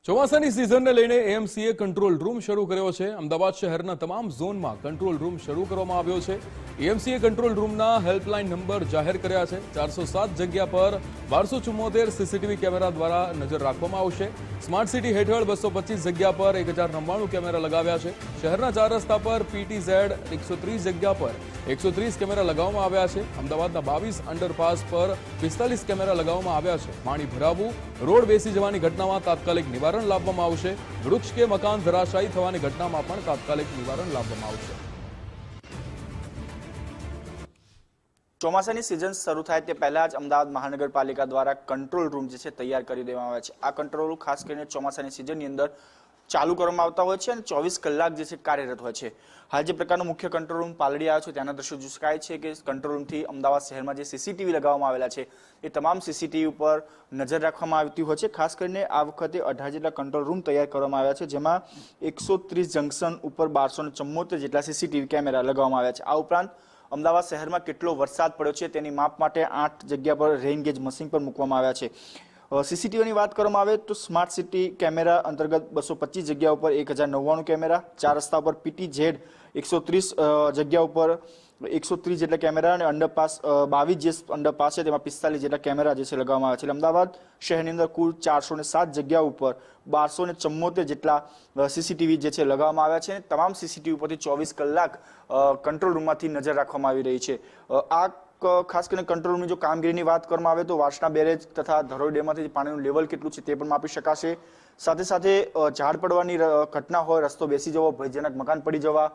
ચોમાસાની સિઝનને લઈને એએમસીએ control room શરૂ કર્યો છે। અમદાવાદ શહેરના તમામ ઝોનમાં કંટ્રોલ રૂમ શરૂ કરવામાં આવ્યો છે। એએમસીએ કંટ્રોલ રૂમના હેલ્પલાઇન નંબર જાહેર કર્યા છે। 407 જગ્યા પર 1274 સીસીટીવી કેમેરા દ્વારા નજર રાખવામાં આવશે। સ્માર્ટ સિટી હેઠળ 225 જગ્યા પર 1099 કેમેરા લગાવ્યા છે। શહેરના 4 રસ્તા પર પીટીઝેડ 130 જગ્યા પર 130 કેમેરા લગાવવામાં આવ્યા છે। અમદાવાદના 22 અંડરપાસ પર 45 કેમેરા લગાવવામાં આવ્યા છે। પાણી ભરાવું, રોડ બેસી જવાની ઘટનામાં તાત્કાલિક નિવારણ લાવવામાં આવશે। વૃક્ષ કે મકાન ધરાશાયી થવાની ઘટનામાં પણ તાત્કાલિક નિવારણ લાવવામાં આવશે। ચોમાસાની સિઝન શરૂ થાય તે પહેલા જ અમદાવાદ મહાનગરપાલિકા દ્વારા કંટ્રોલ રૂમ જે છે તૈયાર કરી દેવામાં આવ્યા છે। આ કંટ્રોલ રૂમ ખાસ કરીને ચોમાસાની સિઝનની અંદર ચાલુ કરવામાં આવતા હોય છે અને 24 કલાક જે છે કાર્યરત હોય છે। હાલ જે પ્રકારનો મુખ્ય કંટ્રોલ રૂમ પાલડી આવ્યો છે તેના દ્રશ્યો જોઈ શકાય છે કે કંટ્રોલ રૂમથી અમદાવાદ શહેરમાં જે સીસીટીવી લગાવવામાં આવેલા છે એ તમામ સીસીટીવી ઉપર નજર રાખવામાં આવતી હોય છે। ખાસ કરીને આ વખતે 18 જેટલા કંટ્રોલ રૂમ તૈયાર કરવામાં આવ્યા છે, જેમાં 130 જંકશન ઉપર 1274 જેટલા સીસીટીવી કેમેરા લગાવવામાં આવ્યા છે। આ ઉપરાંત અમદાવાદ શહેરમાં કેટલો વરસાદ પડ્યો છે તેની માપ માટે 8 જગ્યા પર રેઇન ગેજ મશીન પર મૂકવામાં આવ્યા છે। સીસીટીવીની વાત કરવામાં આવે તો સ્માર્ટ સિટી કેમેરા અંતર્ગત 225 જગ્યા ઉપર 1099 કેમેરા, 4 રસ્તા પર પીટીઝેડ 130 જગ્યા ઉપર 130 જેટલા કેમેરા અને અંડરપાસ 22 જે અંડરપાસ છે તેમાં 45 જેટલા કેમેરા જે છે લગાવવામાં આવ્યા છે। અમદાવાદ શહેરની અંદર કુલ 407 જગ્યા ઉપર 1274 જેટલા સીસીટીવી જે છે લગાવવામાં આવ્યા છે। તમામ સીસીટીવી ઉપરથી 24 કલાક કંટ્રોલ રૂમમાંથી નજર રાખવામાં આવી રહી છે। આ ખાસ કરીને કંટ્રોલ રૂમની જો કામગીરીની વાત કરવામાં આવે તો વાસણા બેરેજ તથા ધરોઈ ડેમમાંથી પાણીનું લેવલ કેટલું છે તે પણ માપી શકાશે। સાથે સાથે ઝાડ પડવાની ઘટના હોય, રસ્તો બેસી જવો, ભયજનક મકાન પડી જવા,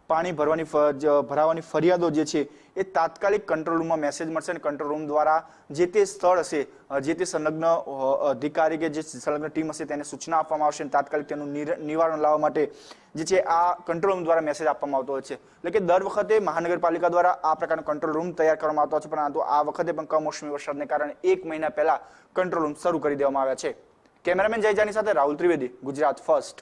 પાણી ભરાવાની ફરિયાદો જે છે એ તાત્કાલિક કંટ્રોલ રૂમમાં મેસેજ મળશે અને કંટ્રોલ રૂમ દ્વારા જે તે સ્થળ હશે, જે તે સંલગ્ન અધિકારી કે જે સંલગ્ન ટીમ હશે તેને સૂચના આપવામાં આવશે અને તાત્કાલિક તેનું નિવારણ લાવવા માટે જે છે આ કંટ્રોલ રૂમ દ્વારા મેસેજ આપવામાં આવતો હોય છે। એટલે કે દર વખતે મહાનગરપાલિકા દ્વારા આ પ્રકારનો કંટ્રોલ રૂમ તૈયાર કરવામાં આવતો હોય છે, પરંતુ આ વખતે પણ કમોસમી વરસાદને કારણે 1 મહિના પહેલા કંટ્રોલ રૂમ શરૂ કરી દેવામાં આવ્યા છે। કેમેરામેન જય જાની સાથે રાહુલ ત્રિવેદી, ગુજરાત ફર્સ્ટ।